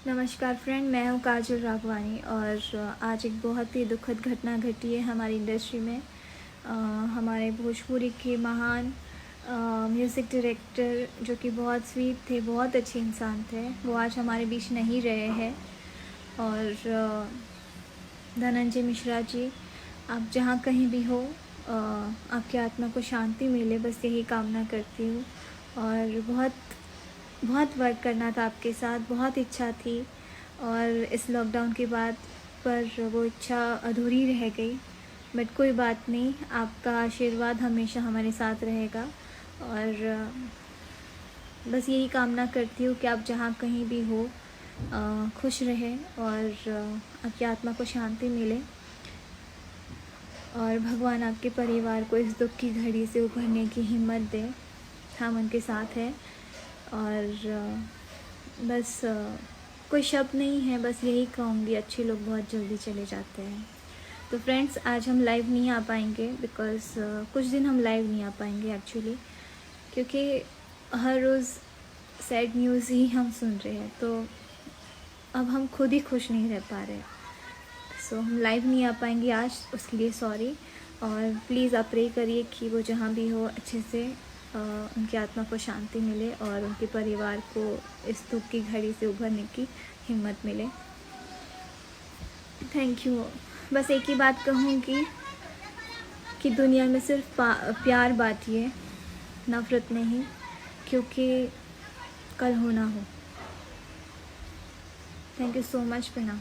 नमस्कार फ्रेंड, मैं हूँ काजल राघवानी और आज एक बहुत ही दुखद घटना घटी है हमारी इंडस्ट्री में। हमारे भोजपुरी के महान म्यूज़िक डायरेक्टर जो कि बहुत स्वीट थे, बहुत अच्छे इंसान थे, वो आज हमारे बीच नहीं रहे हैं। और धनंजय मिश्रा जी, आप जहाँ कहीं भी हो, आपकी आत्मा को शांति मिले, बस यही कामना करती हूँ। और बहुत बहुत वर्क करना था आपके साथ, बहुत इच्छा थी और इस लॉकडाउन के बाद पर वो इच्छा अधूरी रह गई। बट कोई बात नहीं, आपका आशीर्वाद हमेशा हमारे साथ रहेगा। और बस यही कामना करती हूँ कि आप जहाँ कहीं भी हो खुश रहें और आपकी आत्मा को शांति मिले और भगवान आपके परिवार को इस दुख की घड़ी से उभरने की हिम्मत दे। हम उनके साथ हैं और बस कोई शब्द नहीं है, बस यही कहूँगी, अच्छे लोग बहुत जल्दी चले जाते हैं। तो फ्रेंड्स, आज हम लाइव नहीं आ पाएंगे बिकॉज़ कुछ दिन हम लाइव नहीं आ पाएंगे एक्चुअली, क्योंकि हर रोज़ सैड न्यूज़ ही हम सुन रहे हैं, तो अब हम खुद ही खुश नहीं रह पा रहे। सो हम लाइव नहीं आ पाएंगे आज, उसके लिए सॉरी। और प्लीज़ आप प्रे करिए कि वो जहाँ भी हो अच्छे से उनकी आत्मा को शांति मिले और उनके परिवार को इस दुख की घड़ी से उभरने की हिम्मत मिले। Thank you. बस एक ही बात कहूँगी कि दुनिया में सिर्फ प्यार बांटिए, नफ़रत नहीं, क्योंकि कल हो ना हो। Thank you so much. प्रणाम।